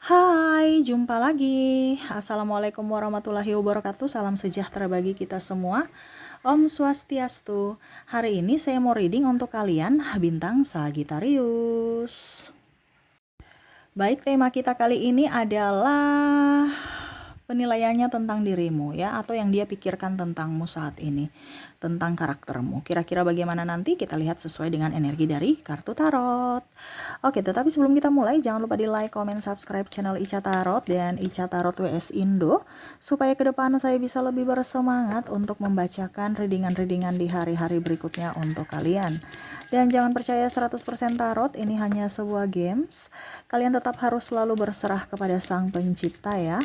Hai, jumpa lagi. Assalamualaikum warahmatullahi wabarakatuh. Salam sejahtera bagi kita semua. Om Swastiastu. Hari ini saya mau reading untuk kalian bintang Sagittarius. Baik, tema kita kali ini adalah penilaiannya tentang dirimu ya, atau yang dia pikirkan tentangmu saat ini, tentang karaktermu. Kira-kira bagaimana nanti kita lihat sesuai dengan energi dari kartu tarot. Oke, tetapi sebelum kita mulai, jangan lupa di like, comment, subscribe channel Ica Tarot dan Ica Tarot WS Indo, supaya ke depan saya bisa lebih bersemangat untuk membacakan readingan-readingan di hari-hari berikutnya untuk kalian. Dan jangan percaya 100% tarot, ini hanya sebuah games. Kalian tetap harus selalu berserah kepada Sang Pencipta ya.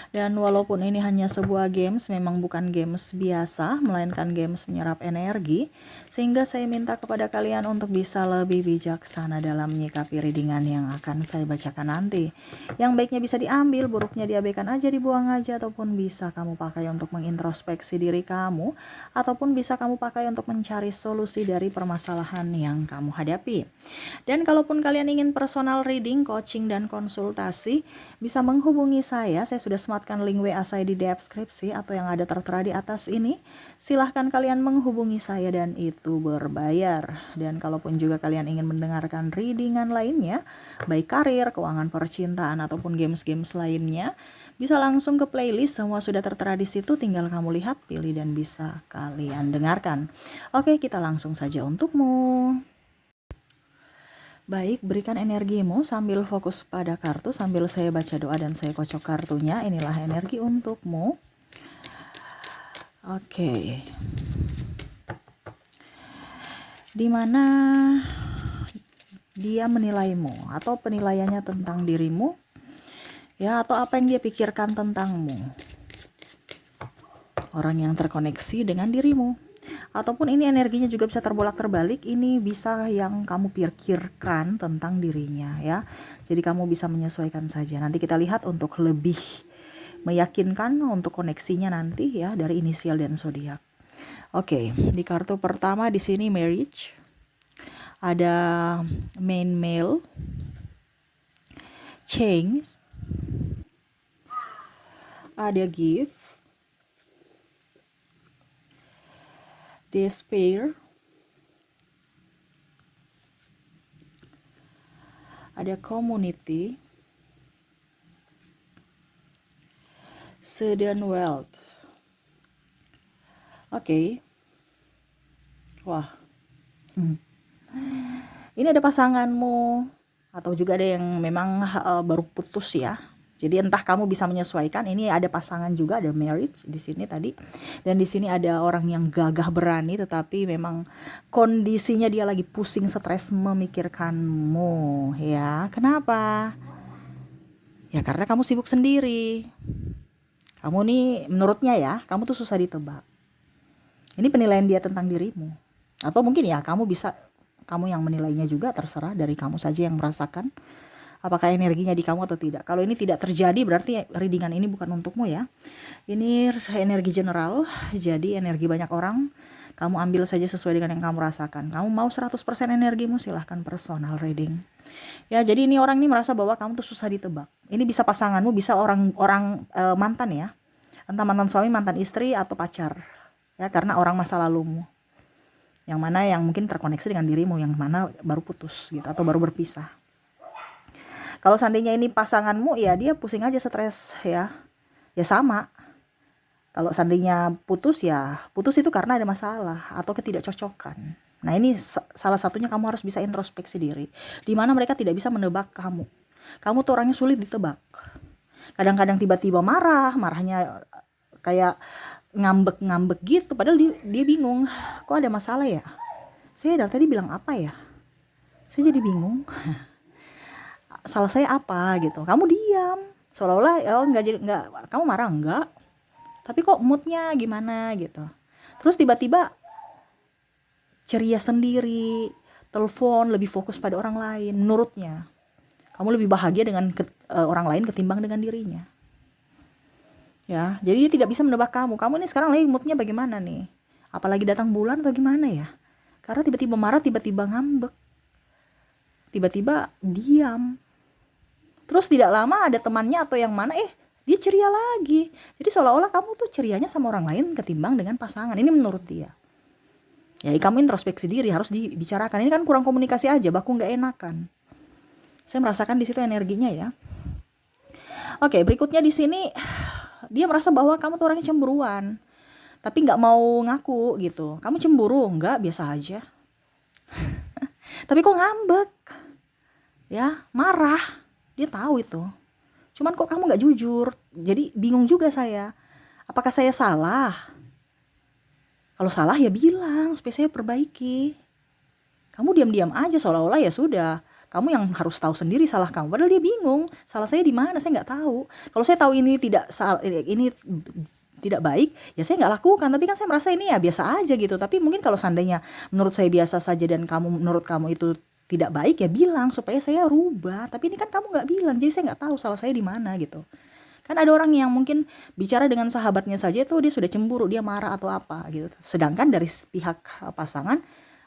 Dan walaupun ini hanya sebuah games, memang bukan games biasa, melainkan games menyerap energi, sehingga saya minta kepada kalian untuk bisa lebih bijaksana dalam menyikapi readingan yang akan saya bacakan nanti. Yang baiknya bisa diambil, buruknya diabaikan aja, dibuang aja, ataupun bisa kamu pakai untuk mengintrospeksi diri kamu, ataupun bisa kamu pakai untuk mencari solusi dari permasalahan yang kamu hadapi. Dan kalaupun kalian ingin personal reading, coaching, dan konsultasi, bisa menghubungi saya sudah sematkan link WA saya di deskripsi atau yang ada tertera di atas ini. Silahkan kalian menghubungi saya dan itu berbayar. Dan kalaupun juga kalian ingin mendengarkan readingan lainnya, baik karir, keuangan, percintaan, ataupun games-games lainnya, bisa langsung ke playlist, semua sudah tertera di situ, tinggal kamu lihat, pilih, dan bisa kalian dengarkan. Oke, kita langsung saja untukmu. Baik, berikan energimu sambil fokus pada kartu, sambil saya baca doa dan saya kocok kartunya. Inilah energi untukmu. Oke. Dimana dia menilaimu atau penilaiannya tentang dirimu, ya, atau apa yang dia pikirkan tentangmu. Orang yang terkoneksi dengan dirimu. Ataupun ini energinya juga bisa terbolak-terbalik, ini bisa yang kamu pikirkan tentang dirinya ya. Jadi kamu bisa menyesuaikan saja. Nanti kita lihat untuk lebih meyakinkan untuk koneksinya nanti ya dari inisial dan zodiak. Oke, di kartu pertama di sini marriage. Ada main male, change, ada gift, despair, ada community, sudden wealth. Oke. Wah. Ini ada pasanganmu atau juga ada yang memang baru putus ya. Jadi entah kamu bisa menyesuaikan. Ini ada pasangan juga, ada marriage di sini tadi. Dan di sini ada orang yang gagah berani, tetapi memang kondisinya dia lagi pusing, stres memikirkanmu ya. Kenapa? Ya karena kamu sibuk sendiri. Kamu nih menurutnya ya, kamu tuh susah ditebak. Ini penilaian dia tentang dirimu. Atau mungkin ya kamu yang menilainya juga, terserah dari kamu saja yang merasakan apakah energinya di kamu atau tidak. Kalau ini tidak terjadi berarti readingan ini bukan untukmu ya. Ini energi general, jadi energi banyak orang. Kamu ambil saja sesuai dengan yang kamu rasakan. Kamu mau 100% energimu, silahkan personal reading. Ya, jadi ini orang ini merasa bahwa kamu tuh susah ditebak. Ini bisa pasanganmu, bisa orang mantan ya. Entah mantan suami, mantan istri, atau pacar. Ya, karena orang masa lalumu. Yang mana yang mungkin terkoneksi dengan dirimu, yang mana baru putus gitu atau baru berpisah. Kalau seandainya ini pasanganmu, ya dia pusing aja, stres ya. Ya sama. Kalau seandainya putus, ya putus itu karena ada masalah atau ketidakcocokan. Nah, ini salah satunya kamu harus bisa introspeksi diri. Di mana mereka tidak bisa menebak kamu. Kamu tuh orangnya sulit ditebak. Kadang-kadang tiba-tiba marahnya kayak ngambek-ngambek gitu, padahal dia bingung, kok ada masalah ya, saya dari tadi bilang apa ya, saya jadi bingung, salah saya apa gitu. Kamu diam seolah-olah nggak, kamu marah enggak, tapi kok moodnya gimana gitu. Terus tiba-tiba ceria sendiri, telepon, lebih fokus pada orang lain. Menurutnya kamu lebih bahagia dengan orang lain ketimbang dengan dirinya. Ya, jadi dia tidak bisa menebak kamu. Kamu ini sekarang lagi moodnya bagaimana nih? Apalagi datang bulan atau gimana ya? Karena tiba-tiba marah, tiba-tiba ngambek, tiba-tiba diam. Terus tidak lama ada temannya atau yang mana, dia ceria lagi. Jadi seolah-olah kamu tuh cerianya sama orang lain ketimbang dengan pasangan. Ini menurut dia. Ya kamu introspeksi diri, harus dibicarakan. Ini kan kurang komunikasi aja, baku nggak enakan. Saya merasakan di situ energinya ya. Oke, berikutnya di sini dia merasa bahwa kamu tuh orangnya cemburuan, tapi nggak mau ngaku gitu. Kamu cemburu? Nggak, biasa aja. Tapi kok ngambek? Ya, marah. Dia tahu itu. Cuman kok kamu nggak jujur? Jadi bingung juga saya. Apakah saya salah? Kalau salah ya bilang supaya saya perbaiki. Kamu diam-diam aja seolah-olah ya sudah. Kamu yang harus tahu sendiri salah kamu. Padahal dia bingung. Salah saya di mana? Saya nggak tahu. Kalau saya tahu ini tidak baik, ya saya nggak lakukan. Tapi kan saya merasa ini ya biasa aja gitu. Tapi mungkin kalau seandainya menurut saya biasa saja dan menurut kamu itu tidak baik, ya bilang supaya saya rubah. Tapi ini kan kamu nggak bilang, jadi saya nggak tahu salah saya di mana gitu. Kan ada orang yang mungkin bicara dengan sahabatnya saja tuh dia sudah cemburu, dia marah atau apa gitu. Sedangkan dari pihak pasangan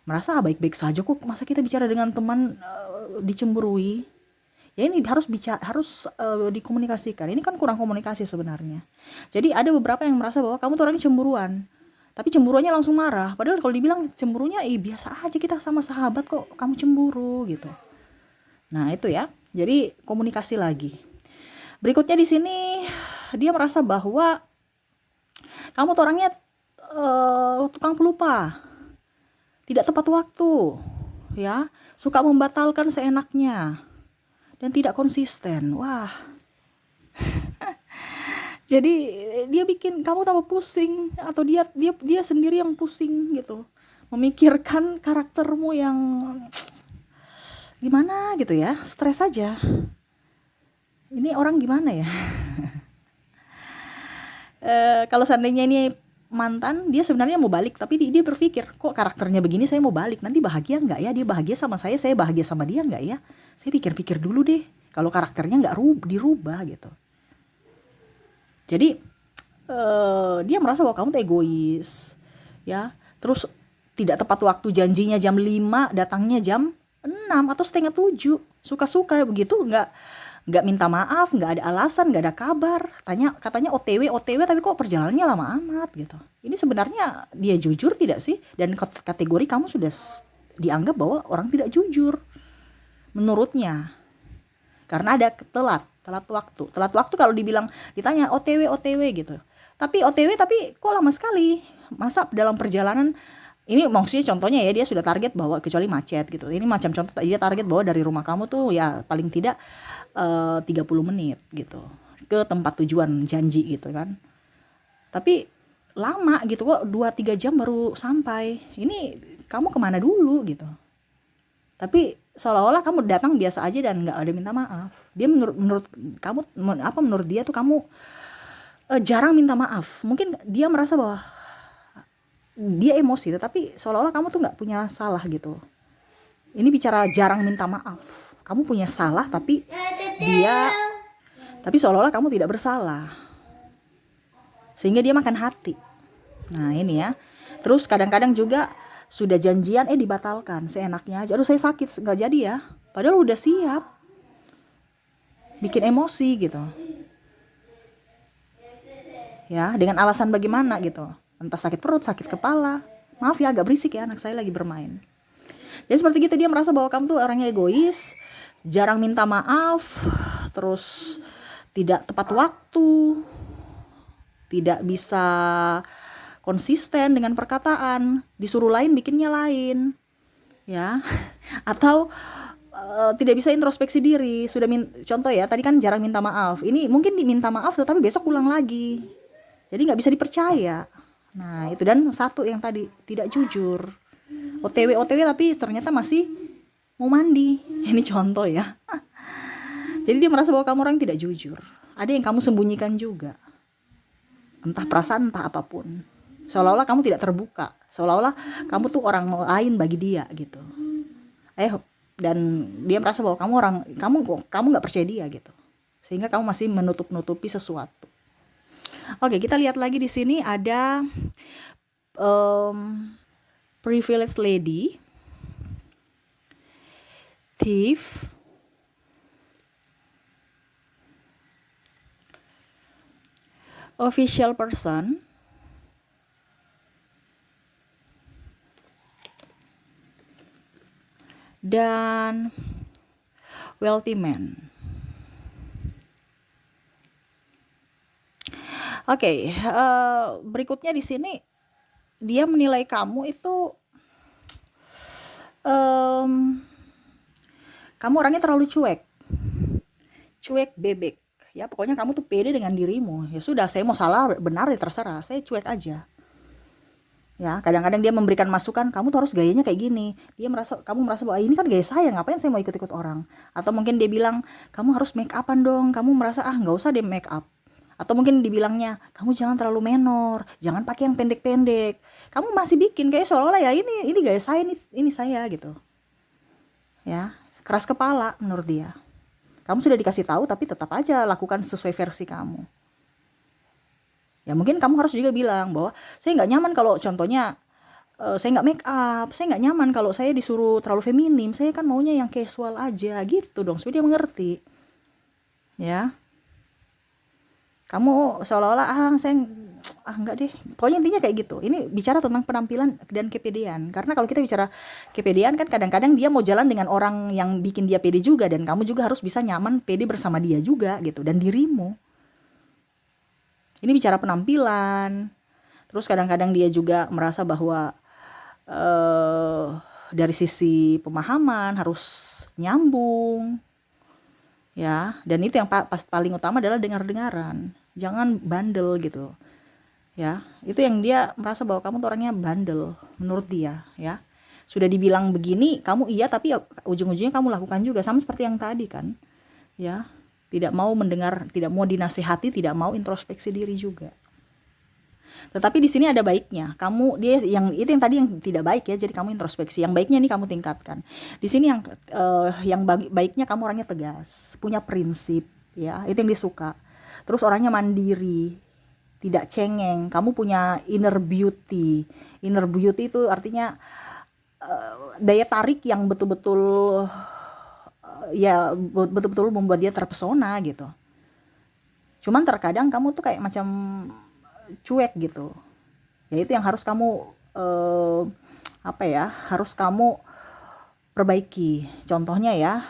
merasa baik-baik saja kok, masa kita bicara dengan teman dicemburui. Ya ini harus dikomunikasikan. Ini kan kurang komunikasi sebenarnya. Jadi ada beberapa yang merasa bahwa kamu tuh orangnya cemburuan. Tapi cemburuannya langsung marah. Padahal kalau dibilang cemburunya biasa aja, kita sama sahabat kok kamu cemburu gitu. Nah, itu ya. Jadi komunikasi lagi. Berikutnya di sini dia merasa bahwa kamu tuh orangnya tukang pelupa. Tidak tepat waktu. Ya, suka membatalkan seenaknya. Dan tidak konsisten. Wah. Jadi dia bikin kamu tambah pusing, atau dia sendiri yang pusing gitu. Memikirkan karaktermu yang gimana gitu ya, stres aja. Ini orang gimana ya? Kalau seandainya ini mantan, dia sebenarnya mau balik, tapi dia berpikir, kok karakternya begini saya mau balik, nanti bahagia nggak ya? Dia bahagia sama saya bahagia sama dia nggak ya? Saya pikir-pikir dulu deh, kalau karakternya nggak dirubah gitu. Jadi dia merasa bahwa kamu tuh egois, ya. Terus tidak tepat waktu, janjinya jam 5, datangnya jam 6 atau setengah 7. Suka-suka begitu, nggak minta maaf, nggak ada alasan, nggak ada kabar. Katanya OTW, tapi kok perjalanannya lama amat gitu. Ini sebenarnya dia jujur tidak sih? Dan kategori kamu sudah dianggap bahwa orang tidak jujur menurutnya. Karena ada telat waktu. Telat waktu kalau ditanya OTW gitu. Tapi OTW tapi kok lama sekali. Masa dalam perjalanan, ini maksudnya contohnya ya, dia sudah target bahwa kecuali macet gitu. Ini macam contoh, dia target bahwa dari rumah kamu tuh ya paling tidak 30 menit gitu ke tempat tujuan janji gitu kan. Tapi lama gitu kok, 2-3 jam baru sampai. Ini kamu kemana dulu gitu. Tapi seolah-olah kamu datang biasa aja dan nggak ada minta maaf. Dia menurut kamu menurut dia tuh kamu jarang minta maaf. Mungkin dia merasa bahwa dia emosi, tetapi seolah-olah kamu tuh nggak punya salah gitu. Ini bicara jarang minta maaf. Kamu punya salah, tapi seolah-olah kamu tidak bersalah. Sehingga dia makan hati. Nah ini ya. Terus kadang-kadang juga sudah janjian dibatalkan seenaknya aja. Aduh saya sakit, nggak jadi ya. Padahal udah siap. Bikin emosi gitu. Ya, dengan alasan bagaimana gitu. Entah sakit perut, sakit kepala. Maaf ya, agak berisik ya, anak saya lagi bermain. Jadi seperti gitu, dia merasa bahwa kamu tuh orangnya egois, jarang minta maaf, terus tidak tepat waktu, tidak bisa konsisten dengan perkataan, disuruh lain bikinnya lain, ya. Atau tidak bisa introspeksi diri. Contoh ya, tadi kan jarang minta maaf. Ini mungkin diminta maaf tetapi besok ulang lagi. Jadi nggak bisa dipercaya. Nah itu, dan satu yang tadi tidak jujur. OTW tapi ternyata masih mau mandi. Ini contoh ya. Jadi dia merasa bahwa kamu orang tidak jujur. Ada yang kamu sembunyikan juga. Entah perasaan, entah apapun. Seolah-olah kamu tidak terbuka. Seolah-olah kamu tuh orang lain bagi dia gitu. Dan dia merasa bahwa kamu nggak percaya dia gitu. Sehingga kamu masih menutup-nutupi sesuatu. Oke, kita lihat lagi di sini ada privileged lady, thief, official person, dan wealthy man. Oke, berikutnya di sini dia menilai kamu itu kamu orangnya terlalu cuek bebek. Ya pokoknya kamu tuh pede dengan dirimu. Ya sudah, saya mau salah benar ya terserah, saya cuek aja. Ya kadang-kadang dia memberikan masukan, kamu tuh harus gayanya kayak gini. Kamu merasa bahwa ini kan gaya saya, ngapain saya mau ikut-ikut orang. Atau mungkin dia bilang, kamu harus make upan dong. Kamu merasa nggak usah deh make up. Atau mungkin dibilangnya, kamu jangan terlalu menor, jangan pakai yang pendek-pendek. Kamu masih bikin kayak seolah-olah ya ini gaya saya, ini saya gitu. Ya, keras kepala menurut dia. Kamu sudah dikasih tahu tapi tetap aja lakukan sesuai versi kamu. Ya mungkin kamu harus juga bilang bahwa saya nggak nyaman kalau contohnya saya nggak make up, saya nggak nyaman kalau saya disuruh terlalu feminim, saya kan maunya yang casual aja gitu dong, supaya dia mengerti. Ya, kamu seolah-olah saya enggak deh. Pokoknya intinya kayak gitu. Ini bicara tentang penampilan dan kepedean. Karena kalau kita bicara kepedean kan kadang-kadang dia mau jalan dengan orang yang bikin dia pede juga, dan kamu juga harus bisa nyaman pede bersama dia juga gitu, dan dirimu. Ini bicara penampilan. Terus kadang-kadang dia juga merasa bahwa eh dari sisi pemahaman harus nyambung. Ya, dan itu yang paling utama adalah dengar-dengaran. Jangan bandel gitu. Ya, itu yang dia merasa bahwa kamu tuh orangnya bandel menurut dia, ya. Sudah dibilang begini, kamu iya, tapi ujung-ujungnya kamu lakukan juga, sama seperti yang tadi kan. Ya, tidak mau mendengar, tidak mau dinasehati, tidak mau introspeksi diri juga. Tetapi di sini ada baiknya. Dia yang itu yang tadi yang tidak baik ya, jadi kamu introspeksi. Yang baiknya nih kamu tingkatkan. Di sini yang baiknya kamu orangnya tegas, punya prinsip, ya. Itu yang disuka. Terus orangnya mandiri, tidak cengeng. Kamu punya inner beauty. Inner beauty itu artinya daya tarik yang betul-betul ya betul-betul membuat dia terpesona gitu. Cuman terkadang kamu tuh kayak macam cuek gitu. Ya itu yang harus kamu harus kamu perbaiki. Contohnya ya,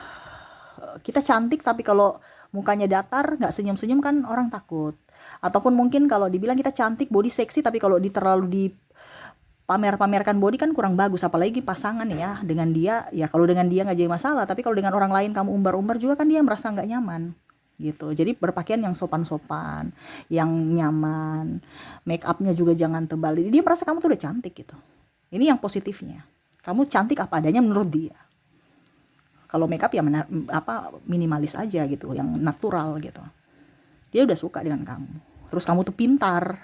kita cantik tapi kalau mukanya datar, nggak senyum-senyum kan orang takut. Ataupun mungkin kalau dibilang kita cantik, body seksi, tapi kalau terlalu dipamerkan body kan kurang bagus. Apalagi pasangan ya, dengan dia, ya kalau dengan dia nggak jadi masalah, tapi kalau dengan orang lain kamu umbar-umbar juga kan dia merasa nggak nyaman gitu. Jadi berpakaian yang sopan-sopan, yang nyaman, make upnya juga jangan tebal. Jadi dia merasa kamu tuh udah cantik gitu. Ini yang positifnya. Kamu cantik apa adanya menurut dia. Kalau make up ya minimalis aja gitu, yang natural gitu. Dia udah suka dengan kamu. Terus kamu tuh pintar.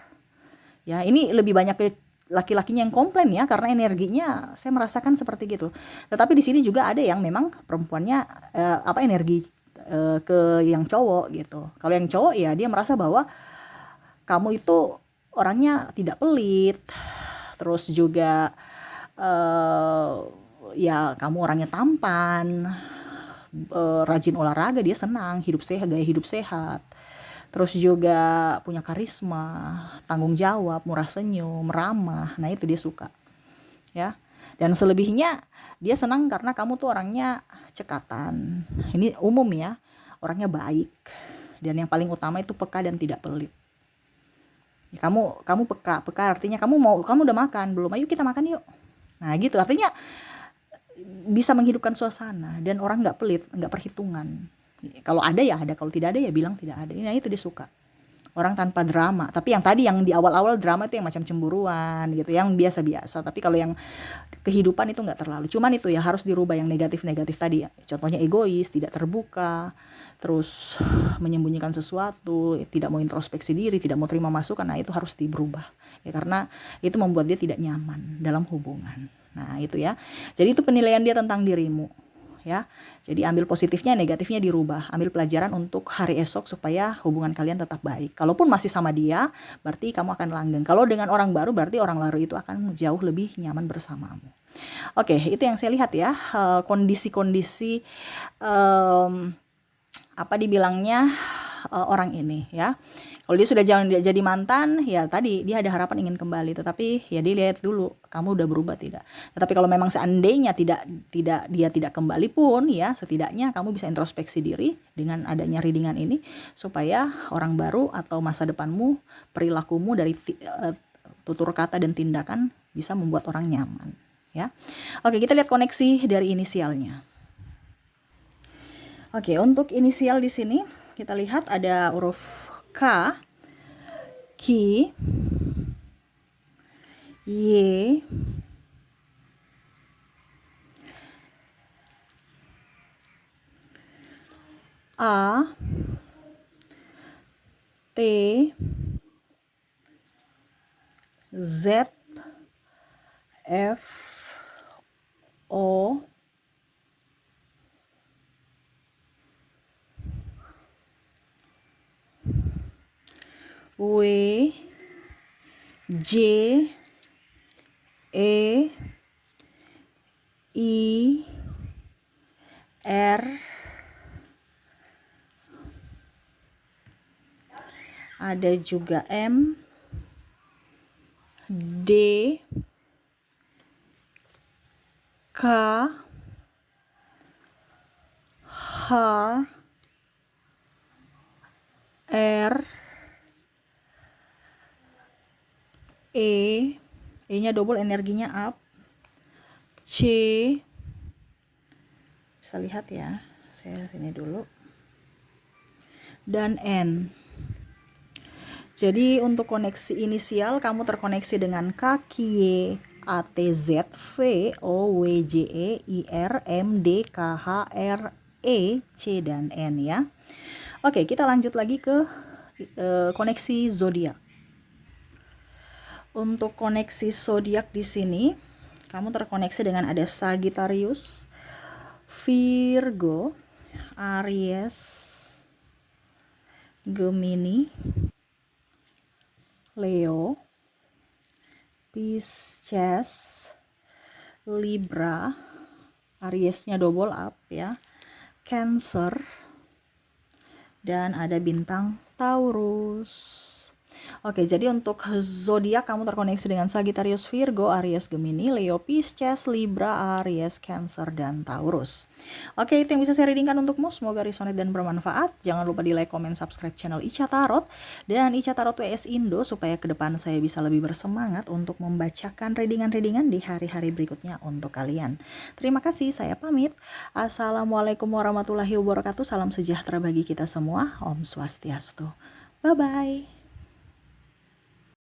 Ya, ini lebih banyak ke laki-lakinya yang komplain ya, karena energinya saya merasakan seperti gitu. Tetapi di sini juga ada yang memang perempuannya energi ke yang cowok gitu. Kalau yang cowok ya dia merasa bahwa kamu itu orangnya tidak pelit. Terus juga ya kamu orangnya tampan, rajin olahraga, dia senang gaya hidup sehat. Terus juga punya karisma, tanggung jawab, murah senyum, ramah. Nah itu dia suka, ya. Dan selebihnya dia senang karena kamu tuh orangnya cekatan. Ini umum ya, orangnya baik. Dan yang paling utama itu peka dan tidak pelit. Kamu peka artinya kamu udah makan belum? Ayo kita makan yuk. Nah gitu, artinya bisa menghidupkan suasana, dan orang nggak pelit, nggak perhitungan. Kalau ada ya ada, kalau tidak ada ya bilang tidak ada. Nah itu dia suka, orang tanpa drama. Tapi yang tadi yang di awal-awal drama itu yang macam cemburuan gitu, yang biasa-biasa. Tapi kalau yang kehidupan itu nggak terlalu. Cuman itu ya harus dirubah yang negatif-negatif tadi. Contohnya egois, tidak terbuka, terus menyembunyikan sesuatu, tidak mau introspeksi diri, tidak mau terima masukan. Nah itu harus diberubah ya, karena itu membuat dia tidak nyaman dalam hubungan. Nah itu ya, jadi itu penilaian dia tentang dirimu ya. Jadi ambil positifnya, negatifnya dirubah, ambil pelajaran untuk hari esok supaya hubungan kalian tetap baik. Kalaupun masih sama dia, berarti kamu akan langgeng. Kalau dengan orang baru, berarti orang baru itu akan jauh lebih nyaman bersamamu. Oke, itu yang saya lihat ya, kondisi-kondisi apa dibilangnya, orang ini ya. Kalau dia sudah jangan jadi mantan, ya tadi dia ada harapan ingin kembali, tetapi ya dilihat dulu kamu udah berubah tidak. Tetapi kalau memang seandainya dia tidak kembali pun ya, setidaknya kamu bisa introspeksi diri dengan adanya readingan ini supaya orang baru atau masa depanmu, perilakumu dari tutur kata dan tindakan bisa membuat orang nyaman ya. Oke, kita lihat koneksi dari inisialnya. Oke, untuk inisial di sini kita lihat ada huruf K, Ki, Y, A, T, Z, F, O, W, J, E, I, R, ada juga M, D, K, H, R, E-nya double, energinya up, C, bisa lihat ya, saya sini dulu, dan N. Jadi untuk koneksi inisial kamu terkoneksi dengan K, Q, Y, A, T, Z, V, O, W, J, E, I, R, M, D, K, H, R, E, C, dan N ya. Oke, kita lanjut lagi ke koneksi zodiak. Untuk koneksi zodiak di sini, kamu terkoneksi dengan ada Sagittarius, Virgo, Aries, Gemini, Leo, Pisces, Libra, Ariesnya double up ya, Cancer, dan ada bintang Taurus. Oke, jadi untuk zodiak kamu terkoneksi dengan Sagittarius, Virgo, Aries, Gemini, Leo, Pisces, Libra, Aries, Cancer, dan Taurus. Oke, itu yang bisa saya readingkan untukmu. Semoga resonate dan bermanfaat. Jangan lupa di like, comment, subscribe channel Ica Tarot dan Ica Tarot WS Indo supaya ke depan saya bisa lebih bersemangat untuk membacakan readingan-readingan di hari-hari berikutnya untuk kalian. Terima kasih, saya pamit. Assalamualaikum warahmatullahi wabarakatuh. Salam sejahtera bagi kita semua. Om Swastiastu. Bye-bye.